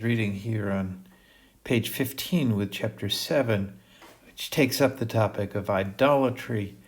Reading here on page 15 with chapter 7, which takes up the topic of idolatry.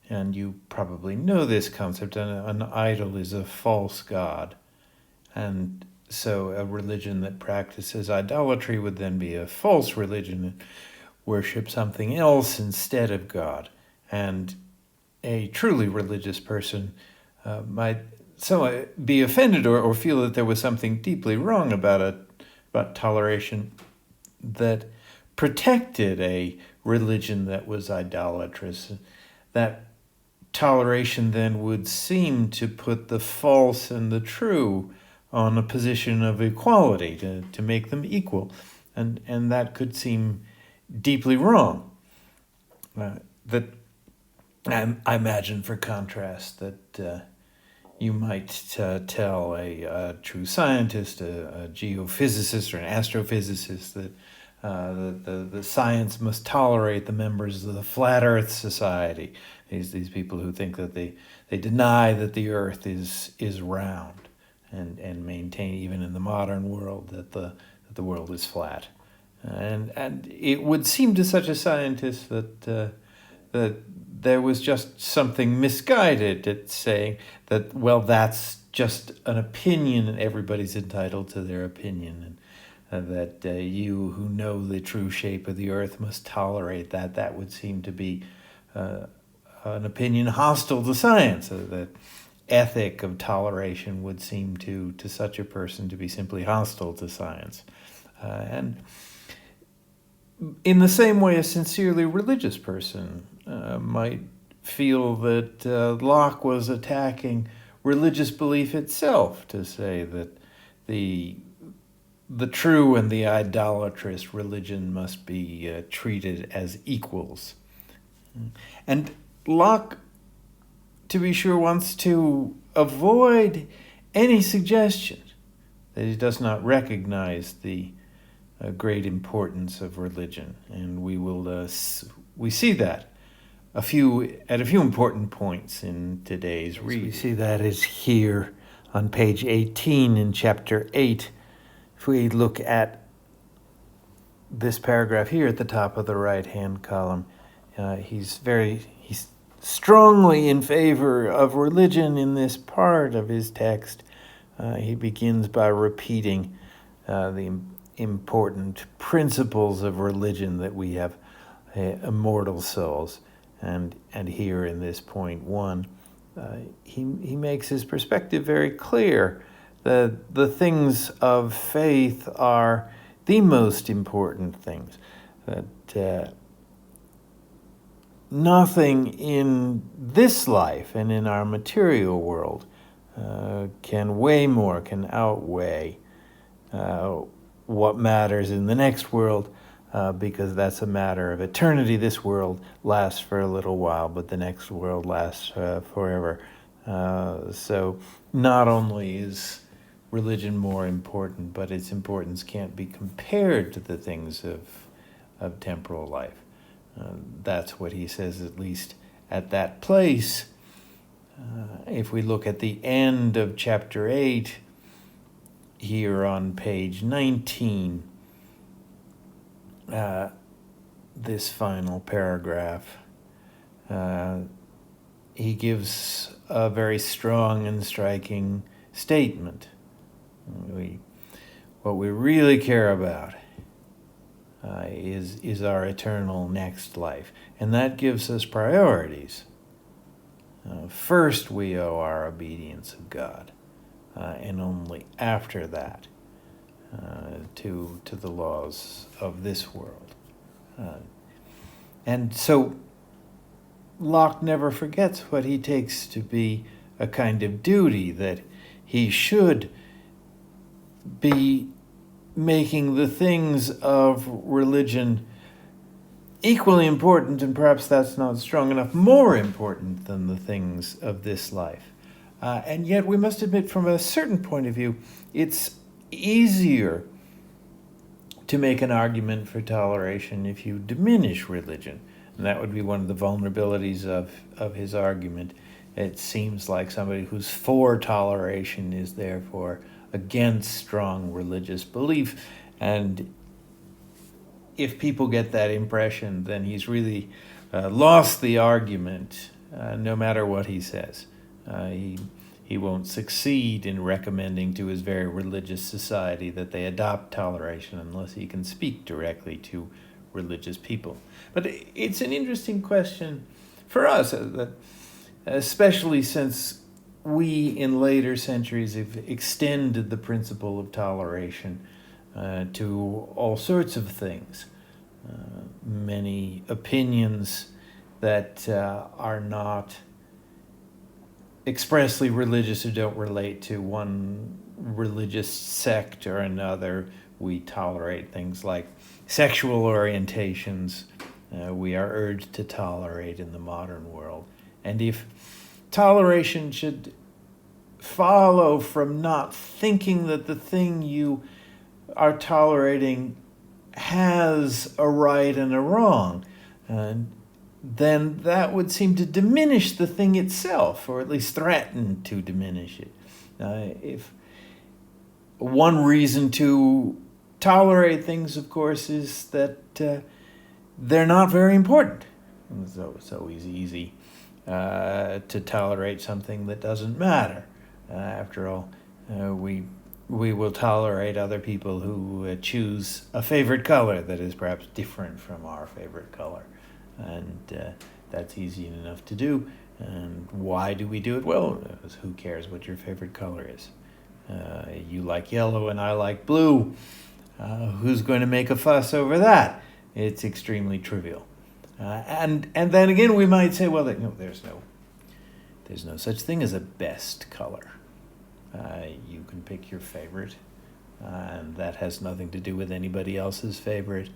And you probably know this concept. An idol is a false god. And so a religion that practices idolatry would then be a false religion and worship something else instead of God. And a truly religious person might somewhat be offended or feel that there was something deeply wrong about toleration that protected a religion that was idolatrous. That toleration then would seem to put the false and the true on a position of equality, to make them equal. And that could seem deeply wrong. I imagine, for contrast, that you might tell a true scientist, a geophysicist, or an astrophysicist that the science must tolerate the members of the Flat Earth Society. These people who think that they deny that the Earth is round, and maintain, even in the modern world, that the world is flat. And it would seem to such a scientist that there was just something misguided at saying that, well, that's just an opinion and everybody's entitled to their opinion, and that you who know the true shape of the earth must tolerate that. That would seem to be an opinion hostile to science. The ethic of toleration would seem to such a person to be simply hostile to science. And in the same way, a sincerely religious person might feel that Locke was attacking religious belief itself, to say that the true and the idolatrous religion must be treated as equals. And Locke, to be sure, wants to avoid any suggestion that he does not recognize the great importance of religion, and we see that at a few important points in today's reading. We see that is here on page 18 in chapter 8. If we look at this paragraph here at the top of the right-hand column, he's strongly in favor of religion in this part of his text. He begins by repeating the important principles of religion, that we have immortal souls. And here in this point 1, he makes his perspective very clear. The things of faith are the most important things. That nothing in this life and in our material world can outweigh what matters in the next world, because that's a matter of eternity. This world lasts for a little while, but the next world lasts forever. So not only is religion more important, but its importance can't be compared to the things of temporal life. That's what he says, at least at that place. If we look at the end of chapter 8, here on page 19, this final paragraph, he gives a very strong and striking statement. What we really care about is our eternal next life, and that gives us priorities. First, we owe our obedience of God, and only after that to the laws of this world. And so Locke never forgets what he takes to be a kind of duty, that he should be making the things of religion equally important, and perhaps that's not strong enough, more important than the things of this life. And yet we must admit, from a certain point of view, it's easier to make an argument for toleration if you diminish religion. And that would be one of the vulnerabilities of his argument. It seems like somebody who's for toleration is therefore against strong religious belief. And if people get that impression, then he's really lost the argument, no matter what he says. He won't succeed in recommending to his very religious society that they adopt toleration unless he can speak directly to religious people. But it's an interesting question for us, that especially since we in later centuries have extended the principle of toleration to all sorts of things. Many opinions that are not expressly religious or don't relate to one religious sect or another. We tolerate things like sexual orientations. We are urged to tolerate in the modern world. And if toleration should follow from not thinking that the thing you are tolerating has a right and a wrong, then that would seem to diminish the thing itself, or at least threaten to diminish it. If one reason to tolerate things, of course, is that they're not very important. It's always easy to tolerate something that doesn't matter. After all, we will tolerate other people who choose a favorite color that is perhaps different from our favorite color. And that's easy enough to do. And why do we do it? Well, who cares what your favorite color is? You like yellow and I like blue. Who's going to make a fuss over that? It's extremely trivial. And then again, we might say, well, there's no such thing as a best color. You can pick your favorite, and that has nothing to do with anybody else's favorite.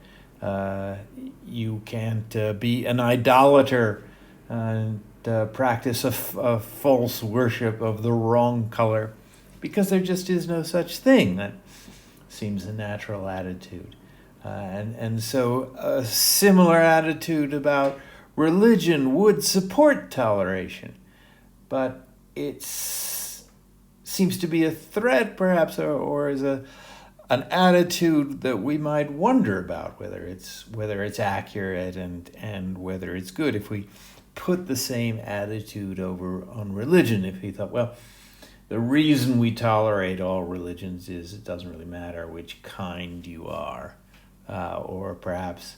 You can't be an idolater and practice a false worship of the wrong color, because there just is no such thing. That seems a natural attitude. And so a similar attitude about religion would support toleration, but it seems to be a threat, perhaps, or is an attitude that we might wonder about whether it's accurate and whether it's good. If we put the same attitude over on religion, if we thought, well, the reason we tolerate all religions is it doesn't really matter which kind you are, or perhaps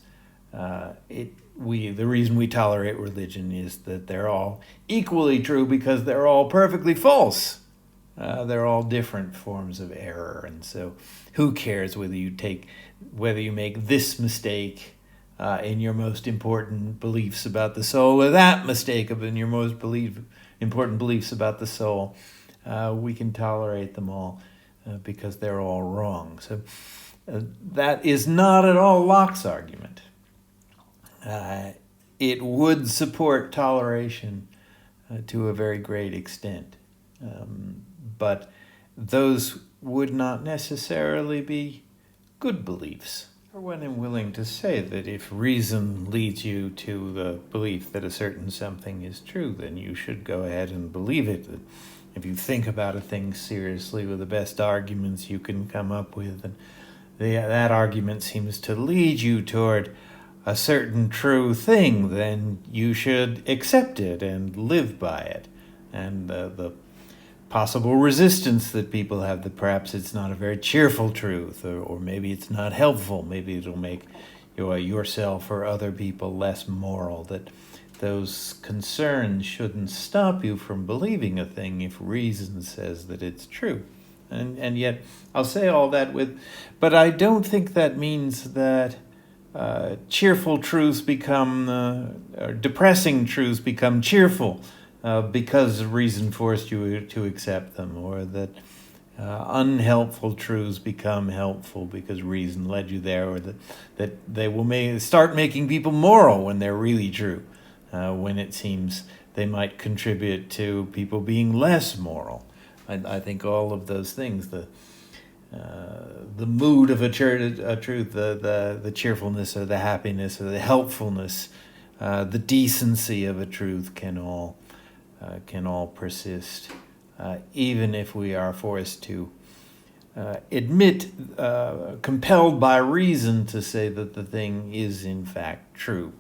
the reason we tolerate religion is that they're all equally true because they're all perfectly false. They're all different forms of error, and so who cares whether you make this mistake in your most important beliefs about the soul, or that mistake in your most important beliefs about the soul. We can tolerate them all because they're all wrong. So that is not at all Locke's argument. It would support toleration to a very great extent. But those would not necessarily be good beliefs. Or when I'm willing to say that if reason leads you to the belief that a certain something is true, then you should go ahead and believe it. If you think about a thing seriously with the best arguments you can come up with, and that argument seems to lead you toward a certain true thing, then you should accept it and live by it. And the possible resistance that people have, that perhaps it's not a very cheerful truth, or maybe it's not helpful, maybe it'll make yourself or other people less moral, that those concerns shouldn't stop you from believing a thing if reason says that it's true. And yet, I'll say all that but I don't think that means that cheerful truths become, or depressing truths become cheerful because reason forced you to accept them, or that unhelpful truths become helpful because reason led you there, or that they will start making people moral when they're really true, when it seems they might contribute to people being less moral. I think all of those things, the mood of a truth, the cheerfulness or the happiness or the helpfulness, the decency of a truth can all persist, even if we are forced to admit, compelled by reason to say that the thing is in fact true.